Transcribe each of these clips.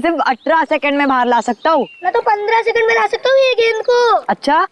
सिर्फ 18 सेकंड में बाहर ला सकता हूँ। मैं तो 15 सेकंड में ला सकता हूँ ये गेंद को। अच्छा,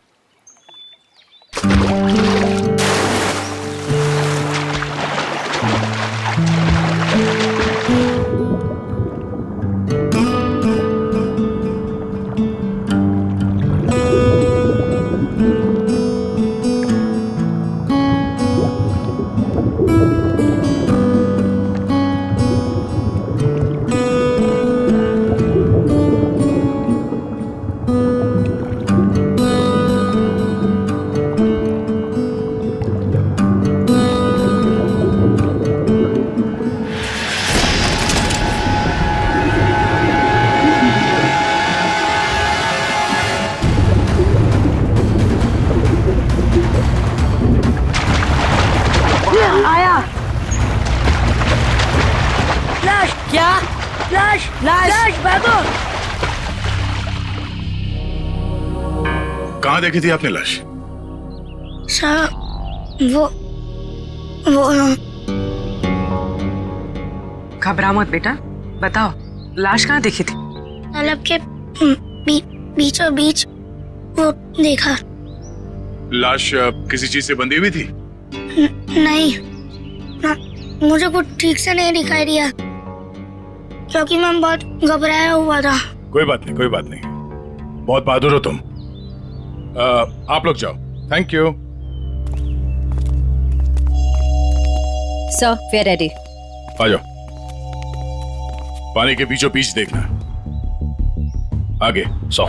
आया। फ्लैश क्या? Flash flash. फ्लैश भागो। कहाँ देखी थी आपने लाश? वो घबरा मत बेटा, बताओ लाश कहाँ देखी थी? तालाब के बीचों बीच वो देखा। लाश किसी चीज से बंधी हुई थी? नहीं ना, मुझे कुछ ठीक से नहीं दिखाई दिया क्योंकि मैं बहुत घबराया हुआ था। कोई बात नहीं, कोई बात नहीं, बहुत बहादुर हो तुम। आप लोग जाओ। Thank you. Sir, we are ready. आ जाओ। पानी के बीचों बीच देखना। आगे 100।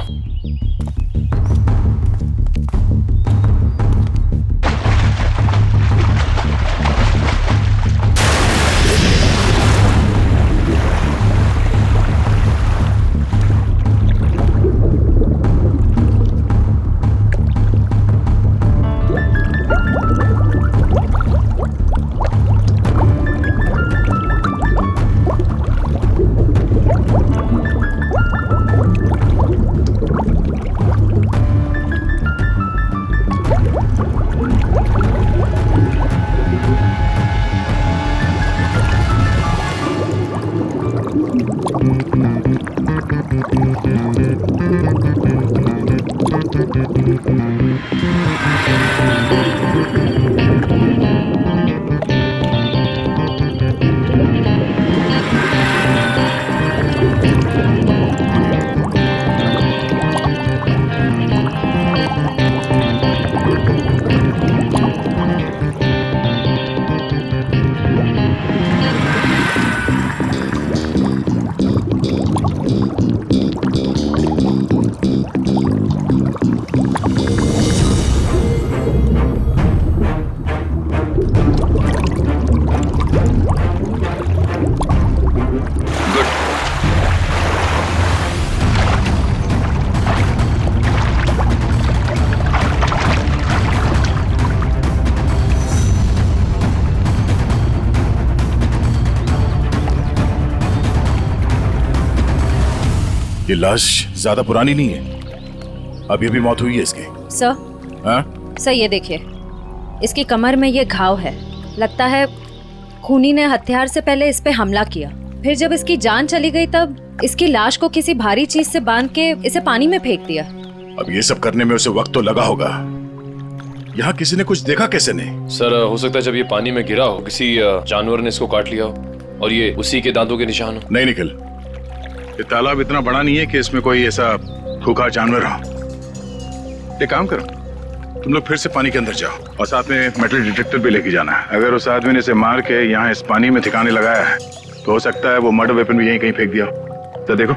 ये लाश ज्यादा पुरानी नहीं है, अभी अभी मौत हुई है इसकी। सर, हाँ? सर ये देखिए, इसकी कमर में ये घाव है। लगता है खूनी ने हथियार से पहले इस पे हमला किया, फिर जब इसकी जान चली गई तब इसकी लाश को किसी भारी चीज से बांध के इसे पानी में फेंक दिया। अब ये सब करने में उसे वक्त तो लगा होगा। यहाँ किसी ने कुछ देखा कैसे नहीं? सर हो सकता है जब ये पानी में गिरा हो किसी जानवर ने इसको काट लिया हो और ये उसी के दांतों के निशान हो। नहीं निखिल, ये तालाब इतना बड़ा नहीं है कि इसमें कोई ऐसा खूंखार जानवर हो। एक काम करो, तुम लोग फिर से पानी के अंदर जाओ और साथ में मेटल डिटेक्टर भी लेके जाना। अगर उस आदमी ने इसे मार के यहाँ इस पानी में ठिकाने लगाया है तो हो सकता है वो मर्डर वेपन भी यहीं कहीं फेंक दिया हो। तो देखो।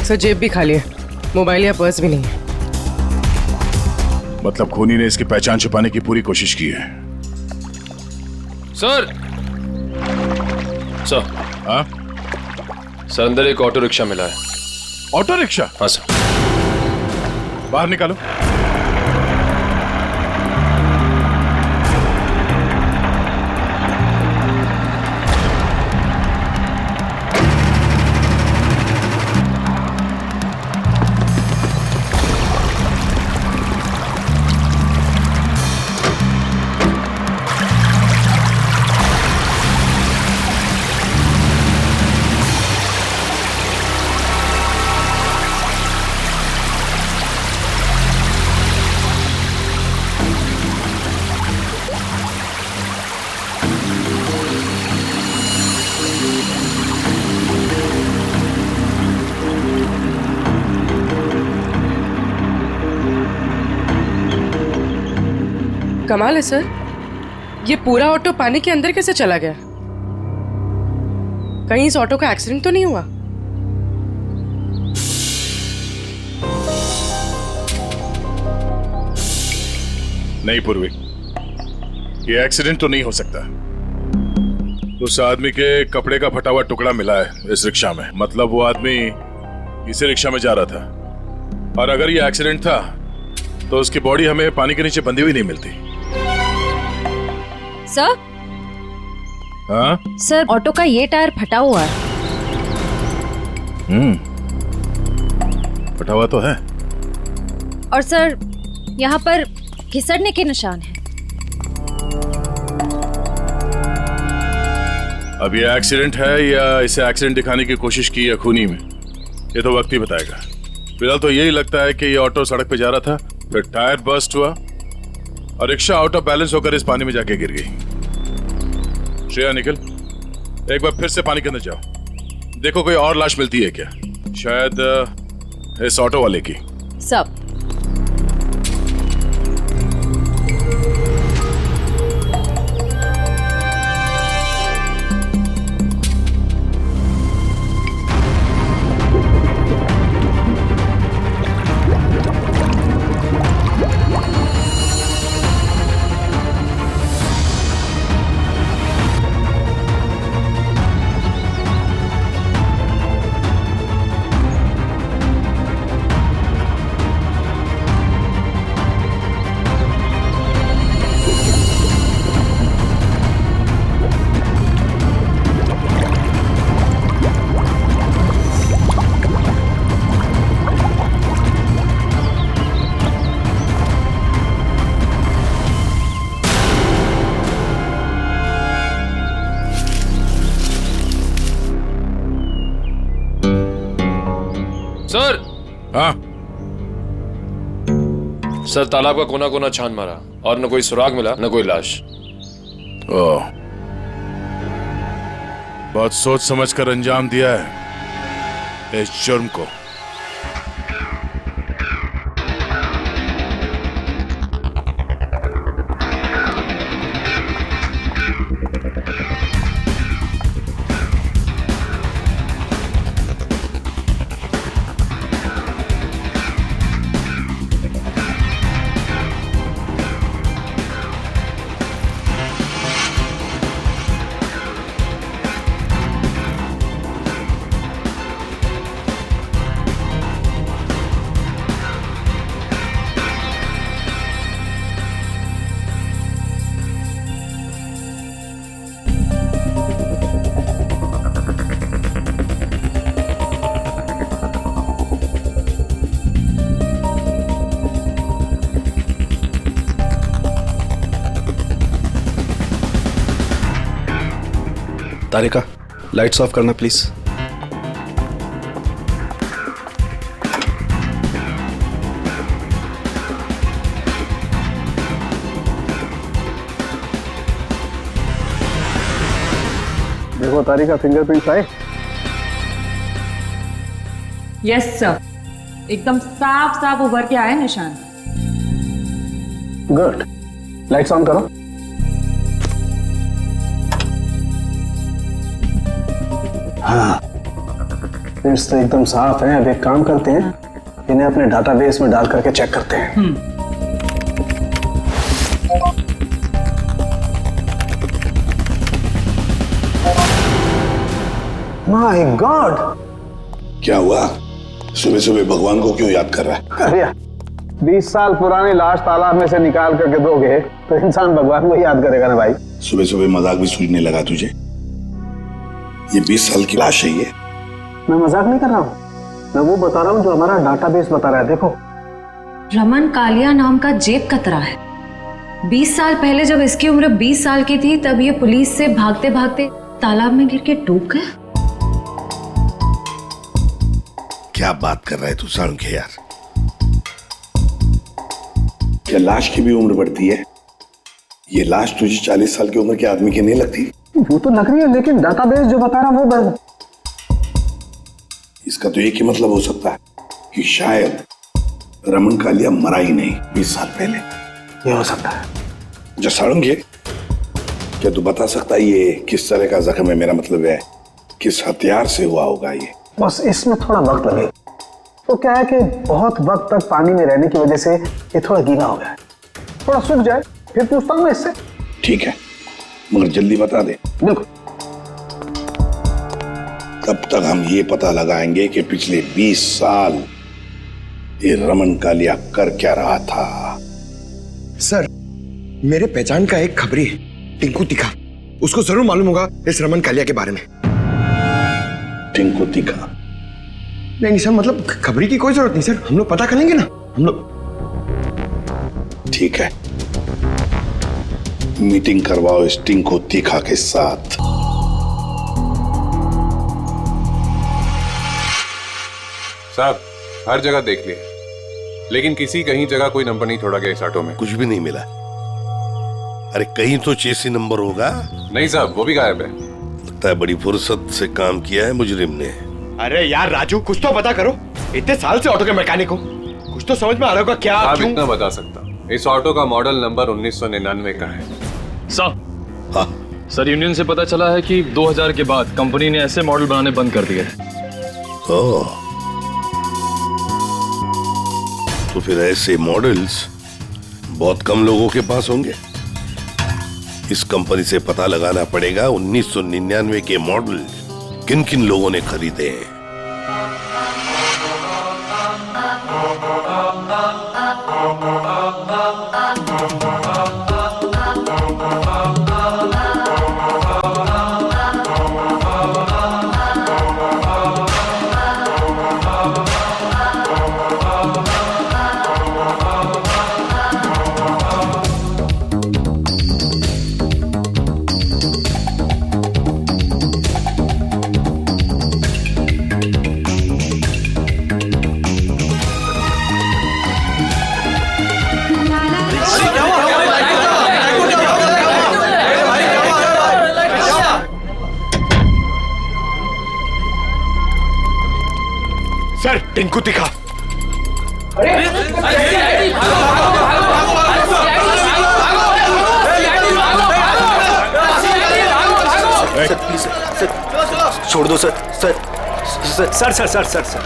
सर जेब भी खाली है, मोबाइल या पर्स भी नहीं है। मतलब खूनी ने इसकी पहचान छुपाने की पूरी कोशिश की है। सर सर हाँ, सर अंदर एक ऑटो रिक्शा मिला है। Auto rickshaw? हाँ सर। बाहर निकालो। कमाल है सर, ये पूरा ऑटो पानी के अंदर कैसे चला गया? कहीं इस ऑटो का एक्सीडेंट तो नहीं हुआ? नहीं पूर्वी, ये एक्सीडेंट तो नहीं हो सकता। उस आदमी के कपड़े का फटा हुआ टुकड़ा मिला है इस रिक्शा में। मतलब वो आदमी इसी रिक्शा में जा रहा था, और अगर ये एक्सीडेंट था तो उसकी बॉडी हमें पानी के नीचे बंधी हुई नहीं मिलती। सर, हाँ सर ऑटो का ये टायर फटा हुआ है। फटा हुआ तो है। और सर यहाँ पर घिसड़ने के निशान हैं। अब ये एक्सीडेंट है या इसे एक्सीडेंट दिखाने की कोशिश की है खूनी में, ये तो वक्त ही बताएगा। फिलहाल तो यही लगता है कि ये ऑटो सड़क पे जा रहा था, फिर टायर बर्स्ट हुआ और रिक्शा आउट ऑफ बैलेंस होकर इस पानी में जाके गिर गई। श्रेया निकल, एक बार फिर से पानी के अंदर जाओ, देखो कोई और लाश मिलती है क्या, शायद इस ऑटो वाले की। सब सर। हाँ सर तालाब का कोना कोना छान मारा और न कोई सुराग मिला न कोई लाश। ओह, बहुत सोच समझ कर अंजाम दिया है इस जुर्म को। तारिका, लाइट्स ऑफ करना प्लीज। देखो तारिका, फिंगरप्रिंट्स आए। यस सर, एकदम साफ साफ उभर के आए निशान। गुड, लाइट्स ऑन करो। हाँ, फिंगरप्रिंट्स तो एकदम साफ हैं। अब एक काम करते हैं, इन्हें अपने डाटाबेस में डाल करके चेक करते हैं। My God! क्या हुआ? सुबह सुबह भगवान को क्यों याद कर रहा है? अरे 20 साल पुरानी लाश तालाब में से निकाल करके दोगे तो इंसान भगवान को याद करेगा ना भाई। सुबह सुबह मजाक भी सूझने लगा तुझे? ये 20 साल की लाश है ये। मैं मजाक नहीं कर रहा हूँ, मैं वो बता रहा हूँ जो हमारा डाटाबेस बता रहा है। देखो, रमन कालिया नाम का जेब कतरा है। 20 साल पहले जब इसकी उम्र 20 साल की थी तब ये पुलिस से भागते भागते तालाब में गिर के डूब गए। क्या बात कर रहा है तू साळुंखे यार? क्या लाश की भी उम्र बढ़ती है? ये लाश तुझे 40 साल की उम्र के आदमी की नहीं लगती? वो तो लग रही है, लेकिन डाटाबेस जो बता रहा है वो इसका तो एक ही मतलब हो सकता है कि शायद रमन कालिया मरा ही नहीं 20 साल पहले। ये हो सकता है। जो साळुंखे, क्या तू बता सकता है ये किस तरह का जख्म है? मेरा मतलब है किस हथियार से हुआ होगा ये? बस इसमें थोड़ा वक्त लगेगा। तो क्या है कि बहुत वक्त तक पानी में रहने की वजह से ये थोड़ा गीला हो गया है। थोड़ा सूख जाए फिर पूछता हूँ मैं इससे। ठीक है, मगर जल्दी बता दे। बिल्कुल। तब तक हम ये पता लगाएंगे कि पिछले 20 साल ये रमन कालिया कर क्या रहा था। सर, मेरे पहचान का एक खबरी है, टिंकू तिखा। उसको जरूर मालूम होगा इस रमन कालिया के बारे में। टिंकू तिखा? नहीं सर, मतलब खबरी की कोई जरूरत नहीं सर, हम लोग पता कर लेंगे ना हम लोग। ठीक है, मीटिंग करवाओ इस टिंकू तिखा के साथ। साहब, हर जगह देख लिए, लेकिन किसी कहीं जगह कोई नंबर नहीं छोड़ा गया इस ऑटो में। कुछ भी नहीं मिला। अरे कहीं तो चेसी नंबर होगा। नहीं साहब, वो भी गायब है। लगता है बड़ी फुर्सत से काम किया है मुजरिम ने। अरे यार राजू, कुछ तो पता करो। इतने साल से ऑटो के मैकेनिक हो, कुछ तो समझ में आ रहा होगा क्या? आप क्यों? इतना बता सकता, इस ऑटो का मॉडल नंबर 1999 का है। सर, यूनियन से पता चला है कि 2000 के बाद कंपनी ने ऐसे मॉडल बनाने बंद कर दिए। तो फिर ऐसे मॉडल्स बहुत कम लोगों के पास होंगे। इस कंपनी से पता लगाना पड़ेगा 1999 के मॉडल किन किन लोगों ने खरीदे हैं। सर, टिंकू तिखा। छोड़ दो sir. Sir sir sir sir sir sir sir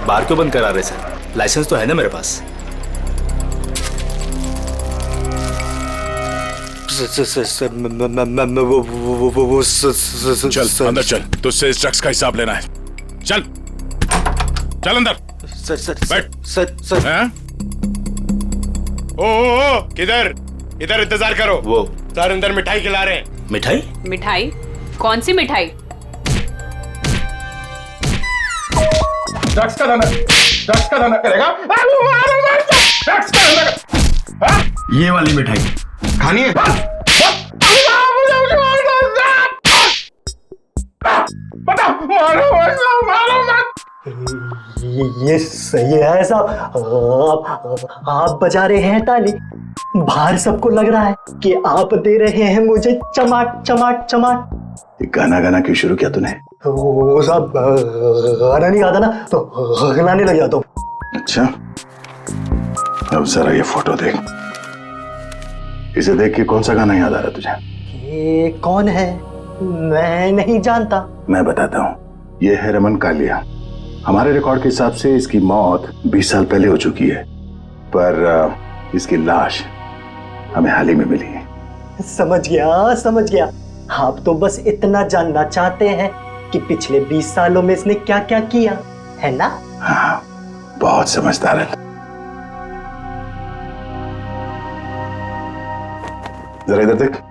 बार क्यों बंद करा रहे सर? लाइसेंस तो है ना मेरे पास। सर चल अंदर चल, तुझसे इस ड्रग्स का हिसाब लेना है। चल चल अंदर। सर सर बैठ। सर सर ओ किधर? इधर इंतजार करो। वो सर अंदर मिठाई खिला रहे हैं। मिठाई? मिठाई? कौन सी मिठाई? ड्रग्स का धंधा करेगा। ड्रग्स का धंधा। ये वाली मिठाई खानी है? ये सही है साहब। आप बजा रहे हैं ताली, बाहर सबको लग रहा है कि आप दे रहे हैं मुझे चमाट चमाट चमाट। गाना गाना क्यों शुरू किया तूने? वो साहब गाना नहीं आता ना तो गाने लग जाता हूँ। अच्छा, अब जरा ये फोटो देख। इसे देख के कौन सा गाना याद आ रहा तुझे? ये कौन है? मैं नहीं जानता। मैं बताता हूँ, ये है रमन कालिया। हमारे रिकॉर्ड के हिसाब से इसकी मौत 20 साल पहले हो चुकी है, पर इसकी लाश हमें हाल ही में मिली है। समझ गया। आप तो बस इतना जानना चाहते हैं कि पिछले 20 सालों में इसने क्या क्या किया, है ना? हाँ, बहुत समझदार है। जरा इधर देख।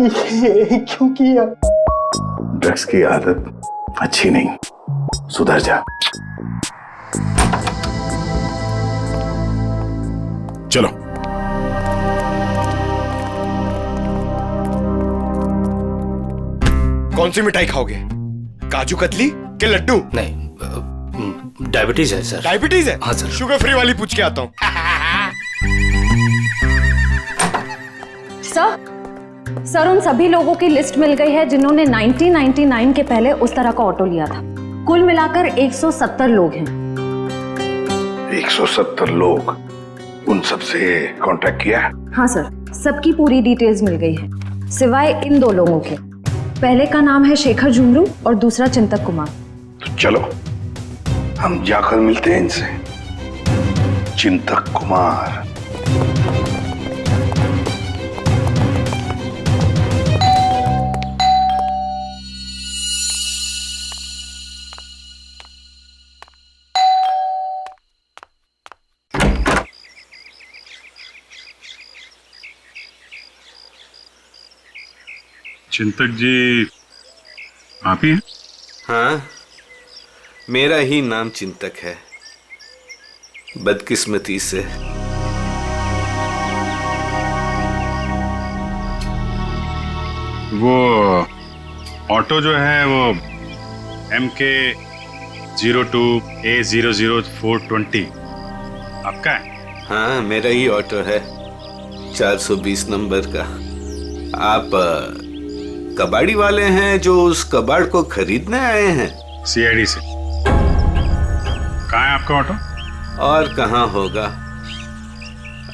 ये क्यों किया? ड्रग्स की आदत अच्छी नहीं, सुधर जा। चलो। कौन सी मिठाई खाओगे? काजू कतली के लड्डू? नहीं, डायबिटीज है सर। डायबिटीज है? हाँ सर। शुगर फ्री वाली पूछ के आता हूँ। सर उन सभी लोगों की लिस्ट मिल गई है जिन्होंने 1999 के पहले उस तरह का ऑटो लिया था। कुल मिलाकर 170 लोग हैं। 170 लोग? उन सबसे कांटेक्ट किया? हाँ सर, सबकी पूरी डिटेल्स मिल गई है, सिवाय इन 2 लोगों के। पहले का नाम है शेखर झुमरू और दूसरा चिंतक कुमार। तो चलो हम जाकर मिलते हैं इनसे। चिंतक कुमार। चिंतक जी आप ही हैं? हाँ, मेरा ही नाम चिंतक है, बदकिस्मती से। वो ऑटो जो है वो MK 02A00420 आपका है? हाँ, मेरा ही ऑटो है, 420 नंबर का। आप कबाड़ी वाले हैं जो उस कबाड़ को खरीदने आए हैं? CID से। कहाँ है आपका ऑटो? और कहाँ होगा,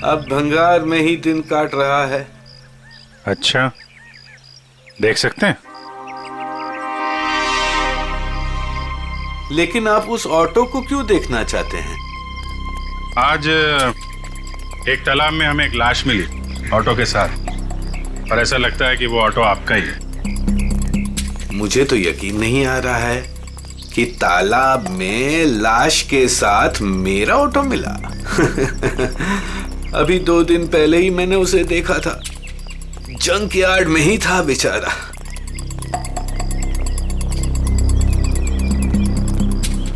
अब भंगार में ही दिन काट रहा है। अच्छा, देख सकते हैं? लेकिन आप उस ऑटो को क्यों देखना चाहते हैं? आज एक तालाब में हमें एक लाश मिली ऑटो के साथ, और ऐसा लगता है कि वो ऑटो आपका ही है। मुझे तो यकीन नहीं आ रहा है कि तालाब में लाश के साथ मेरा ऑटो मिला। अभी 2 दिन पहले ही मैंने उसे देखा था, जंक यार्ड में ही था बेचारा।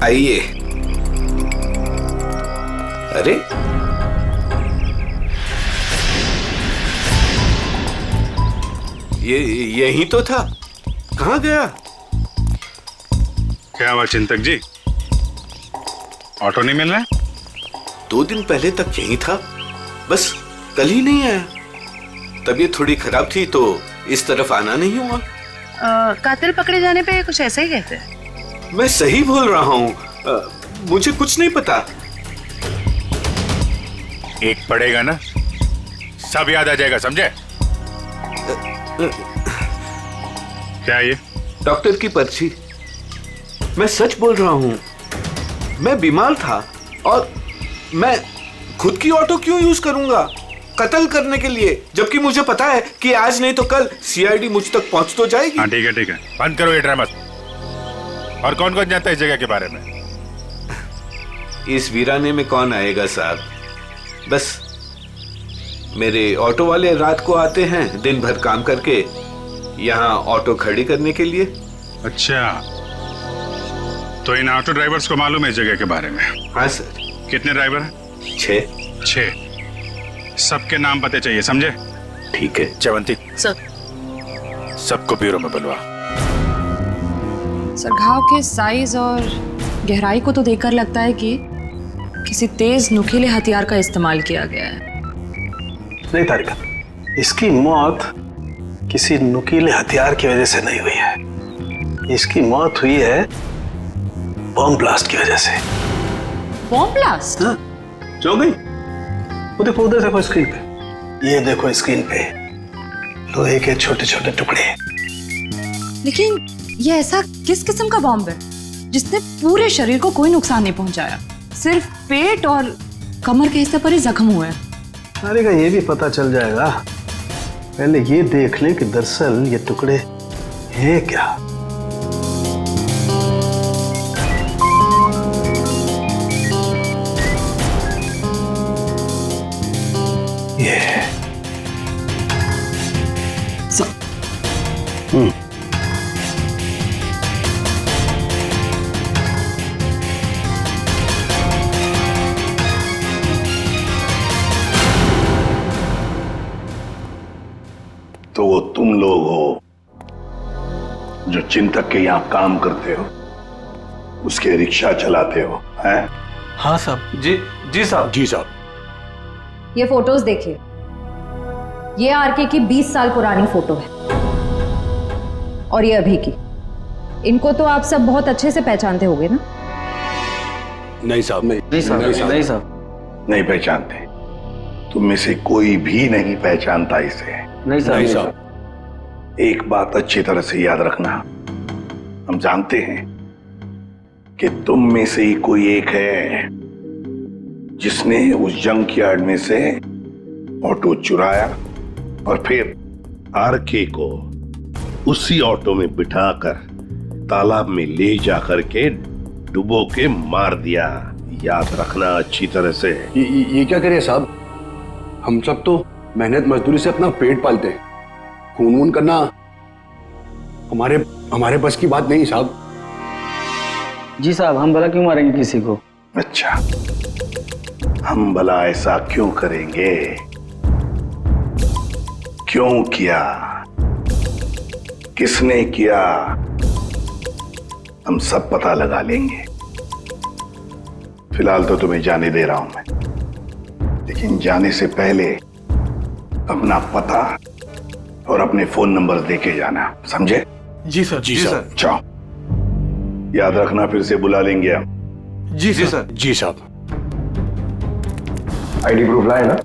आइए। अरे, ये यही तो था, कहाँ गया? क्या हुआ चिंतक जी, ऑटो नहीं मिल रहा है? 2 दिन पहले तक यही था, बस कल ही नहीं आया। तबीयत थोड़ी खराब थी तो इस तरफ आना नहीं हुआ। कातिल पकड़े जाने पे कुछ ऐसा ही कहते हैं। मैं सही बोल रहा हूँ, मुझे कुछ नहीं पता। एक पड़ेगा ना, सब याद आ जाएगा, समझे? क्या ये? डॉक्टर की पर्ची। मैं सच बोल रहा हूँ, मैं बीमार था और मैं खुद की ऑटो क्यों यूज करूंगा कत्ल करने के लिए, जबकि मुझे पता है कि आज नहीं तो कल CID मुझ तक पहुंच तो जाएगी। हाँ ठीक है, बंद करो ये ड्रामा। और कौन कौन जानता है इस जगह के बारे में? इस वीराने में कौन आएगा साहब, बस मेरे ऑटो वाले रात को आते हैं दिन भर काम करके यहाँ ऑटो खड़ी करने के लिए। अच्छा, तो इन ऑटो ड्राइवर्स को मालूम है इस जगह के बारे में? हाँ सर। कितने ड्राइवर हैं? 6। सबके नाम पते चाहिए, समझे? ठीक है। चवंती सर। सबको ब्यूरो में बुलवा। सर, घाव के साइज और गहराई को तो देखकर लगता है कि किसी तेज नुकीले हथियार का इस्तेमाल किया गया है। नहीं तारिका, इसकी मौत किसी नुकीले हथियार की वजह से नहीं हुई है, इसकी मौत हुई है बॉम्ब ब्लास्ट की वजह से। Bomb blast? हाँ, जो गई वो देखो, उधर देखो स्क्रीन पे, ये देखो स्क्रीन पे, लोहे के छोटे छोटे टुकड़े। लेकिन ये ऐसा किस किस्म का बॉम्ब है जिसने पूरे शरीर को कोई नुकसान नहीं पहुंचाया? सिर्फ पेट और कमर के हिस्से पर ही जख्म हुए हैं। अरे का ये भी पता चल जाएगा, पहले ये देख लें कि दरअसल ये टुकड़े हैं क्या। ये तो वो तुम लोग हो जो चिंतक के यहाँ काम करते हो, उसके रिक्शा चलाते हो, हैं? हाँ साहब। जी साहब। जी साहब। ये फोटोज देखिए, ये आरके की 20 साल पुरानी फोटो है और ये अभी की। इनको तो आप सब बहुत अच्छे से पहचानते होंगे ना? नहीं साहब। नहीं साहब। नहीं पहचानते। तुम में से कोई भी नहीं पहचानता इसे। नहीं साहब। एक बात अच्छी तरह से याद रखना, हम जानते हैं कि तुम में से ही कोई एक है जिसने उस जंक यार्ड में से ऑटो चुराया और फिर आरके को उसी ऑटो में बिठाकर तालाब में ले जाकर के डुबो के मार दिया। याद रखना अच्छी तरह से। ये क्या करें साहब, हम सब तो मेहनत मजदूरी से अपना पेट पालते हैं, खून वून करना हमारे बस की बात नहीं साहब। जी साहब, हम भला क्यों मारेंगे किसी को? अच्छा, हम भला ऐसा क्यों करेंगे? क्यों किया, किसने किया, हम सब पता लगा लेंगे। फिलहाल तो तुम्हें जाने दे रहा हूं मैं, लेकिन जाने से पहले अपना पता और अपने फोन नंबर देके जाना, समझे? जी सर। जी सर। जाओ, याद रखना फिर से बुला लेंगे हम। जी सर। जी साहब। आईडी प्रूफ लाए ना?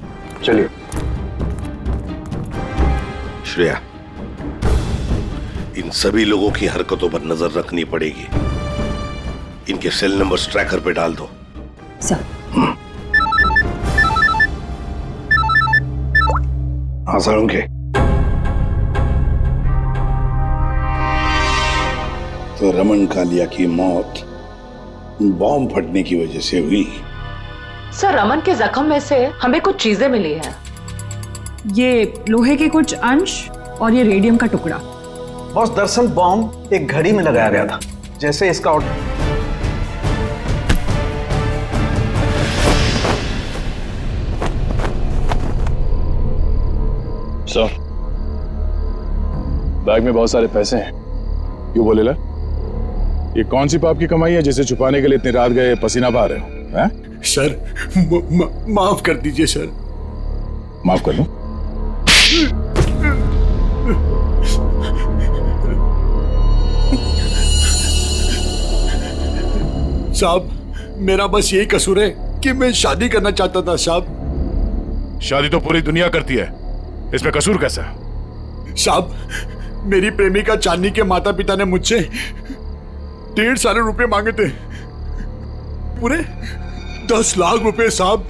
चलिए। श्रेया, इन सभी लोगों की हरकतों पर नजर रखनी पड़ेगी। इनके सेल नंबर ट्रैकर पे डाल दो। सर। हाँ सालुंखे, तो रमन कालिया की मौत बॉम्ब फटने की वजह से हुई। सर, रमन के जख्म में से हमें कुछ चीजें मिली हैं। ये लोहे के कुछ अंश और ये रेडियम का टुकड़ा। बॉस, दरअसल बॉम्ब एक घड़ी में लगाया गया था, जैसे इसका सर, बैग में बहुत सारे पैसे हैं। क्यों बोले ला? ये कौन सी पाप की कमाई है जिसे छुपाने के लिए इतनी रात गए पसीना बहा रहे हो? हैं? सर, माफ कर दीजिए सर। माफ कर लो। साहब, मेरा बस यही कसूर है कि मैं शादी करना चाहता था साहब। शादी तो पूरी दुनिया करती है, इसमें कसूर कैसा? साहब, मेरी प्रेमिका चांदनी के माता पिता ने मुझसे 1.5 साल रुपए मांगे थे, पूरे 10 लाख रुपए साहब।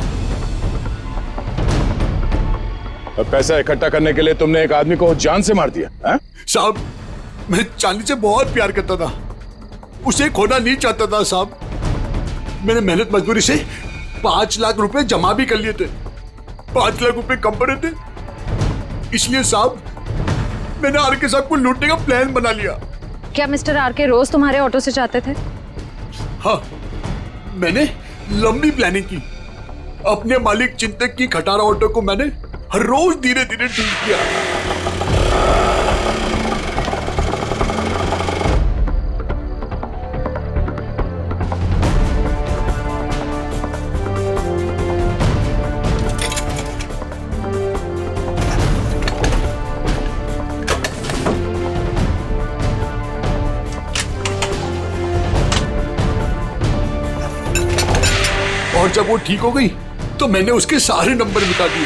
अब पैसा इकट्ठा करने के लिए तुमने एक आदमी को जान से मार दिया? साहब, मैं चांदनी से बहुत प्यार करता था, उसे खोना नहीं चाहता था साहब। मैंने मेहनत मजदूरी से 5 लाख रुपए जमा भी कर लिए थे, 5 लाख रुपए कम पड़े थे, इसलिए साहब मैंने आरके साहब को लूटने का प्लान बना लिया। क्या मिस्टर आरके रोज तुम्हारे ऑटो से जाते थे? हाँ, मैंने लंबी प्लानिंग की। अपने मालिक चिंतक की खटारा ऑटो को मैंने हर रोज धीरे धीरे ठीक किया। और जब वो ठीक हो गई तो मैंने उसके सारे नंबर मिटा दिए।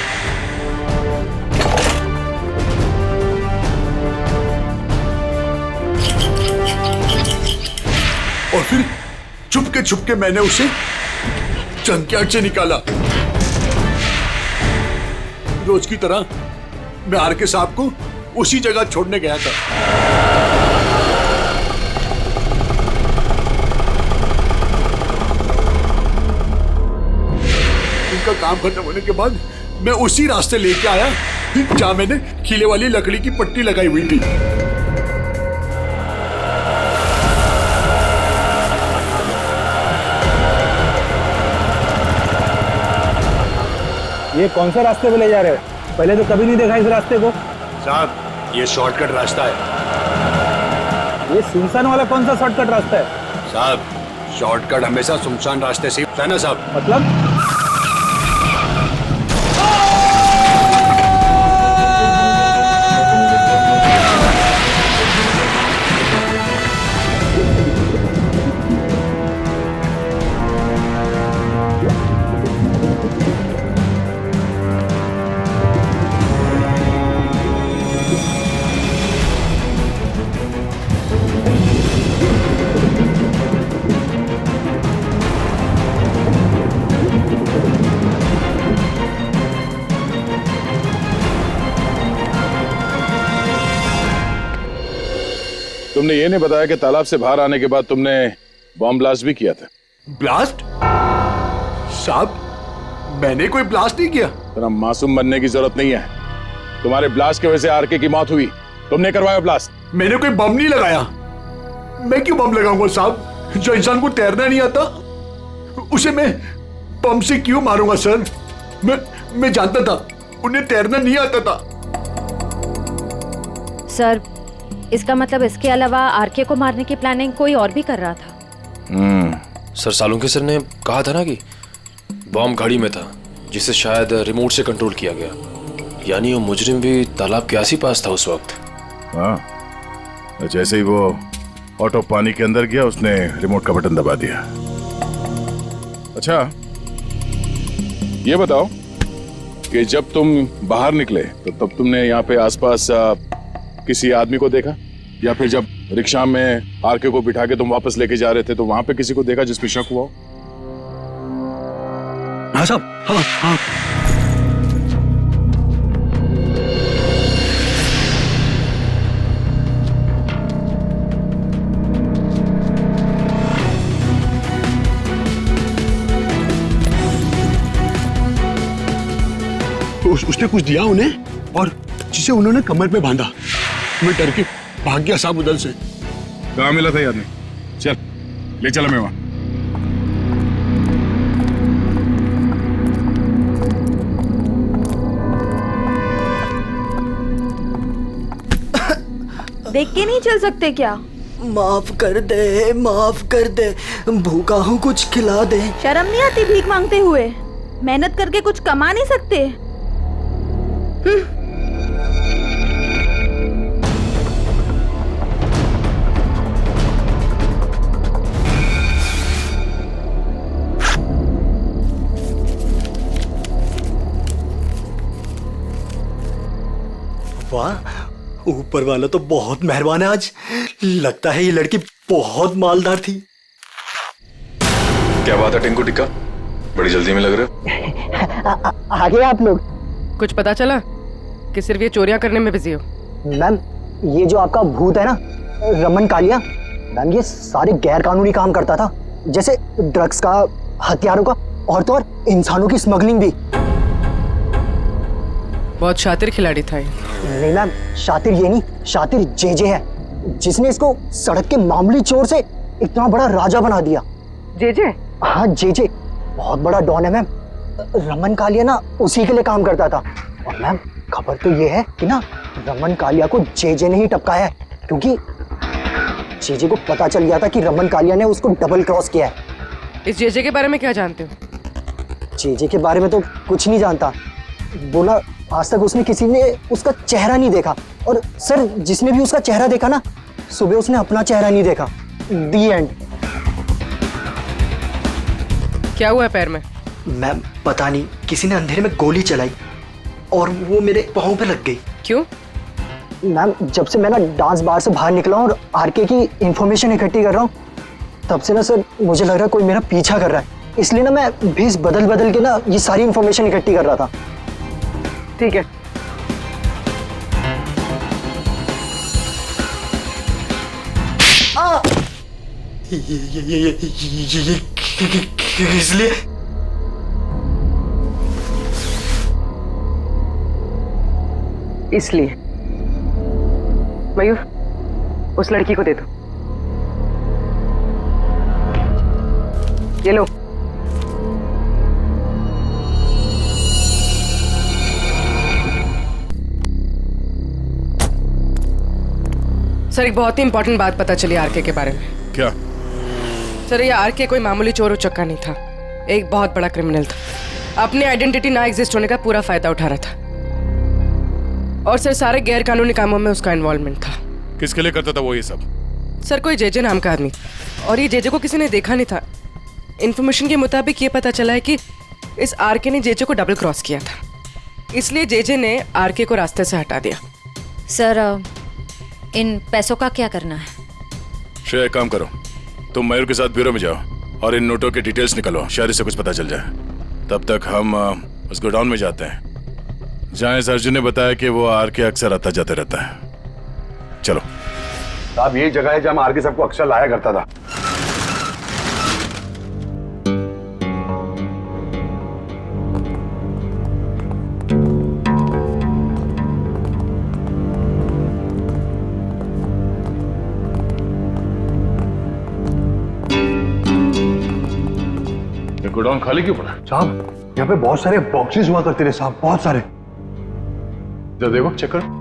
और फिर छुप के मैंने उसे जंकयार्ड से निकाला। रोज की तरह मैं आर के साहब को उसी जगह छोड़ने गया था। उनका काम खत्म होने के बाद मैं उसी रास्ते लेके आया जहां मैंने खीले वाली लकड़ी की पट्टी लगाई हुई थी। ये कौन सा रास्ते पे ले जा रहे हो? पहले तो कभी नहीं देखा इस रास्ते को। साहब ये शॉर्टकट रास्ता है। ये सुनसान वाला कौन सा शॉर्टकट रास्ता है? साहब शॉर्टकट हमेशा सुनसान रास्ते से होता है ना साहब। मतलब तुमने ये नहीं बताया कि तालाब से बाहर आने के बाद तुमने बॉम्ब ब्लास्ट भी किया था। ब्लास्ट? साहब मैंने कोई ब्लास्ट नहीं किया। तेरा मासूम बनने की जरूरत नहीं है। तुम्हारे ब्लास्ट की वजह से आरके की मौत हुई। तुमने करवाया ब्लास्ट। मैंने कोई बम नहीं लगाया। मैं क्यों बम लगाऊंगा साहब? जो इंसान को तैरना नहीं आता उसे मैं बम से क्यों मारूंगा सर? मैं जानता था उन्हें तैरना नहीं आता था। सर इसका मतलब इसके अलावा आरके को मारने की प्लानिंग कोई और भी कर रहा था। सर सालुंके सर ने कहा था ना कि बॉम्ब गाड़ी में था जिसे शायद रिमोट से कंट्रोल किया गया। यानी वो मुजरिम भी तालाब के आस ही पास था उस वक्त। हाँ, जैसे ही वो ऑटो पानी के अंदर गया उसने रिमोट का बटन दबा दिया। अच्छा ये बताओ कि जब तुम बाहर निकले तो तब तुमने यहाँ पे आसपास किसी आदमी को देखा, या फिर जब रिक्शा में आरके को बिठा के तुम वापस लेके जा रहे थे तो वहां पे किसी को देखा जिस पे शक हुआ हो? हाँ साहब, हाँ हाँ। उसने कुछ दिया उन्हें और जिसे उन्होंने कमर पे बांधा। मैं डर के भाग गया साहब उधर से। कहाँ मिला था आदमी? चल ले चला मैं वहां। देख के नहीं चल सकते क्या? माफ कर दे, भूखा हूँ, कुछ खिला दे। शर्म नहीं आती भीख मांगते हुए? मेहनत करके कुछ कमा नहीं सकते? वाह, ऊपर वाला तो बहुत मेहरबान है आज। लगता है ये लड़की बहुत मालदार थी। क्या बात है टिंकू टिक्का, बड़ी जल्दी में लग रहे हो। आगे आप लोग। कुछ पता चला कि सिर्फ ये चोरियां करने में बिजी हो? मैम ये जो आपका भूत है ना, रमन कालिया, मैम ये सारे गैर कानूनी काम करता था, जैसे ड्रग्स का, हथियारों का, और तो और इंसानों की स्मगलिंग भी। बहुत शातिर खिलाड़ी था ये। नहीं मैम, शातिर ये नहीं, शातिर जेजे है, जिसने इसको सड़क के मामूली चोर से इतना बड़ा राजा बना दिया। जेजे? हाँ जेजे, बहुत बड़ा डॉन है मैम। रमन कालिया ना उसी के लिए काम करता था। और मैम खबर तो ये है कि ना रमन कालिया को जेजे ने ही टपकाया है, क्योंकि जेजे को पता चल गया था कि रमन कालिया ने उसको डबल क्रॉस किया है। इस जेजे के बारे में क्या जानते हो? जेजे के बारे में तो कुछ नहीं जानता। बोला आज तक उसने किसी ने उसका चेहरा नहीं देखा, और सर जिसने भी उसका चेहरा देखा ना, सुबह उसने अपना चेहरा नहीं देखा। दी एंड। क्या हुआ है पैर में? मैम पता नहीं, किसी ने अंधेरे में गोली चलाई और वो मेरे पाँव पे लग गई। क्यों? मैम जब से मैं ना डांस बार से बाहर निकला हूँ और आरके की इंफॉर्मेशन इकट्ठी कर रहा हूँ, तब से ना सर मुझे लग रहा है कोई मेरा पीछा कर रहा है, इसलिए ना मैं भेस बदल बदल के ना ये सारी इंफॉर्मेशन इकट्ठी कर रहा था। ठीक है। इसलिए इसलिए मयूर, उस लड़की को दे दो। ये लो। सर, एक बहुत ही इंपॉर्टेंट बात पता चली आरके के बारे में। क्या? सर, ये आरके कोई मामूली चोर उचक्का नहीं था, एक बहुत बड़ा क्रिमिनल था। अपनी आइडेंटिटी ना एग्जिस्ट होने का पूरा फायदा उठा रहा था। और सर, सारे गैर कानूनी कामों में उसका इन्वॉल्वमेंट था। किसके लिए करता था वो ये सब? सर, कोई जेजे नाम का आदमी, और ये जेजे को किसी ने देखा नहीं था। इन्फॉर्मेशन के मुताबिक ये पता चला है कि इस आरके ने जेजे को डबल क्रॉस किया था, इसलिए जेजे ने आरके को रास्ते से हटा दिया। सर, इन पैसों का क्या करना है? श्रेया, एक काम करो, तुम मयूर के साथ ब्यूरो में जाओ और इन नोटों के डिटेल्स निकलो, शायद से कुछ पता चल जाए। तब तक हम उस गोडाउन में जाते हैं जहाँ इस अर्जुन ने बताया कि वो आरके अक्सर आता जाते रहता है। चलो। साहब, यही जगह है जहाँ आरके सबको अक्सर लाया करता था। गोडाउन खाली क्यों पड़ा? साहब, यहाँ पे बहुत सारे बॉक्सेस हुआ करते थे साहब, बहुत सारे। जरा देखो, चेक करो।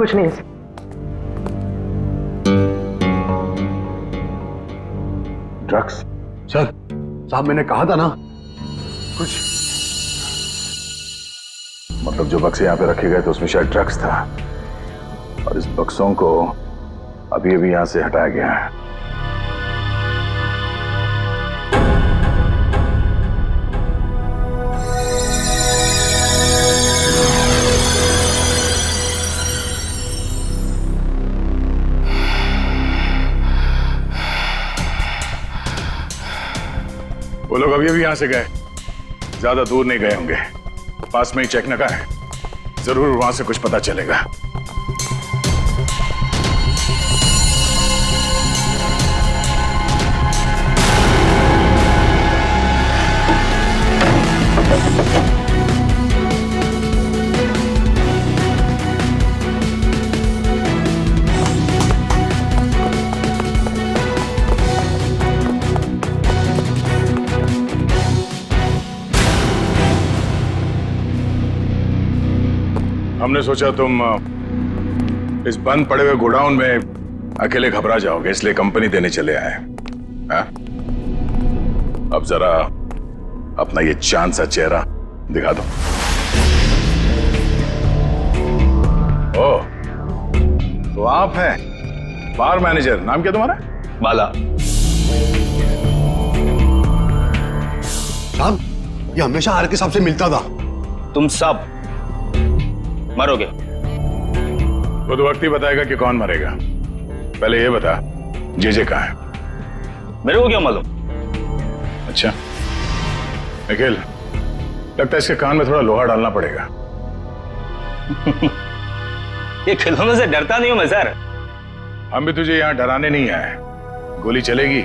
कुछ नहीं। ड्रग्स? सर, साहब मैंने कहा था ना कुछ। मतलब जो बक्से यहाँ पे रखे गए थे उसमें शायद ड्रग्स था, और इस बक्सों को अभी अभी यहाँ से हटाया गया है। वो लोग अभी अभी यहां से गए, ज्यादा दूर नहीं गए होंगे, पास में ही चेक नका है, जरूर वहां से कुछ पता चलेगा। हमने सोचा तुम इस बंद पड़े हुए गोडाउन में अकेले घबरा जाओगे, इसलिए कंपनी देने चले आए। हाँ? अब जरा अपना ये चांद सा चेहरा दिखा दो। ओह, तो आप हैं बार मैनेजर, नाम क्या तुम्हारा? बाला। साहब, ये हमेशा आरके साहब से मिलता था। तुम सब मरोगे। वो तो वक्त ही बताएगा कि कौन मरेगा। पहले ये बता, जेजे कहाँ है? मेरे को क्या मालूम? अच्छा निखिल, लगता है इसके कान में थोड़ा लोहा डालना पड़ेगा। ये खिलौनों से डरता नहीं हूं मैं सर। हम भी तुझे यहाँ डराने नहीं आए। गोली चलेगी,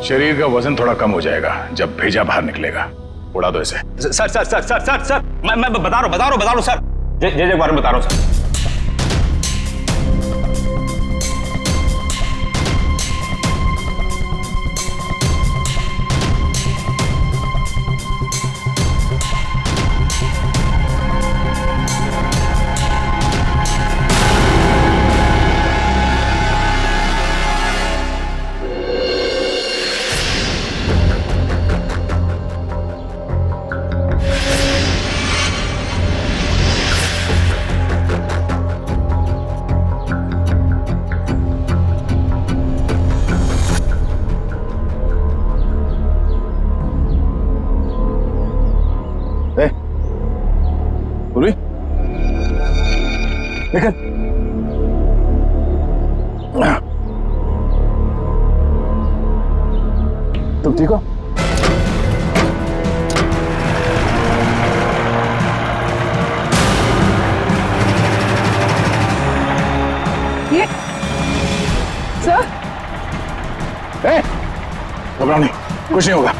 शरीर का वजन थोड़ा कम हो जाएगा जब भेजा बाहर निकलेगा। उड़ा दो इसे। Sir sir sir sir sir sir मैं बता रहा हूँ सर, जे के बारे में बता रहा हूँ सर। लेकिन तुम ठीक हो? ये सर, घबराओ नहीं, कुछ नहीं होगा।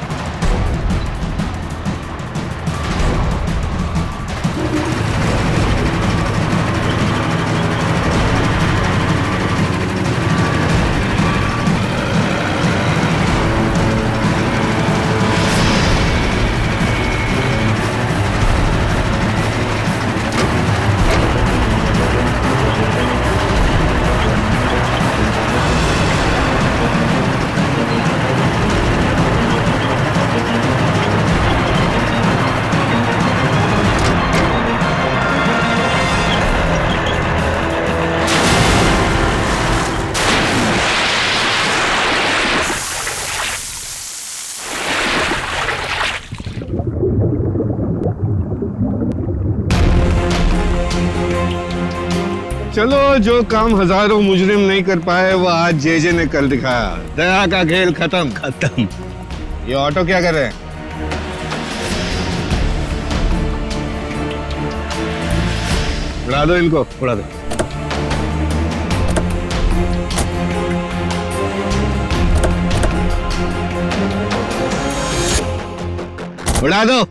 चलो, जो काम हजारों मुजरिम नहीं कर पाए वो आज जेजे ने कर दिखाया। दया का खेल खत्म। ये ऑटो क्या कर रहे हैं? उड़ा दो इनको, उड़ा दो। उड़ा दो।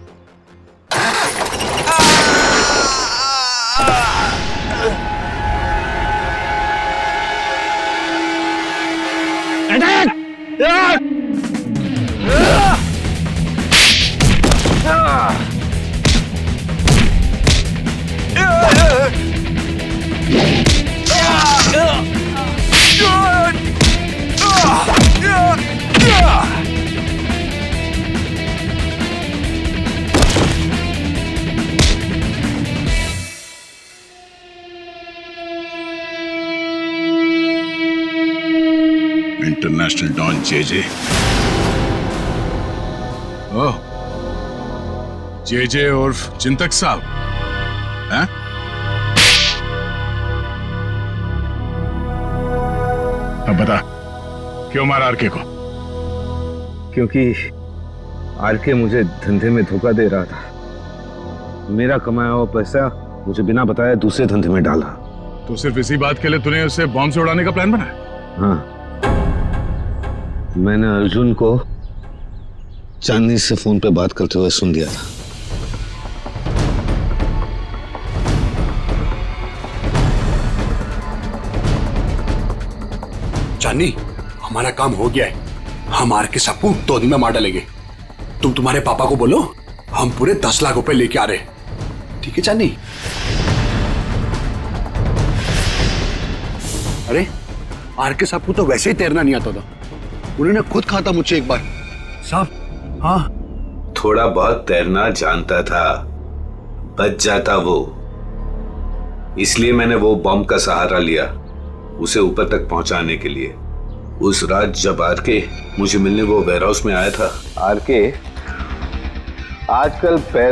International don JJ. Oh, JJ उर्फ चिंतक साहब हैं? अब बता, क्यों मारा आरके को? क्योंकि आरके मुझे धंधे में धोखा दे रहा था। मेरा कमाया हुआ पैसा मुझे बिना बताए दूसरे धंधे में डाला। तो सिर्फ इसी बात के लिए तूने उसे बॉम्ब से उड़ाने का प्लान बनाया? हाँ, मैंने अर्जुन को चांदनी से फोन पे बात करते हुए सुन लिया था। चांदनी, हमारा काम हो गया है। हम आरके सबको 2 दिन में मार डालेंगे। तुम तुम्हारे पापा को बोलो हम पूरे 10 लाख रुपए लेके आ रहे हैं। ठीक है चांदनी? अरे आरके साहब को तो वैसे ही तैरना नहीं आता था। उन्होंने खुद कहा था मुझसे एक बार, साहब हाँ थोड़ा बहुत तैरना जानता था, बच जाता वो। इसलिए मैंने वो बॉम्ब का सहारा लिया उसे ऊपर तक पहुंचाने के लिए। उस रात जब आरके मुझे मिलने वो वेयर हाउस में आया था। आरके आजकल पैसे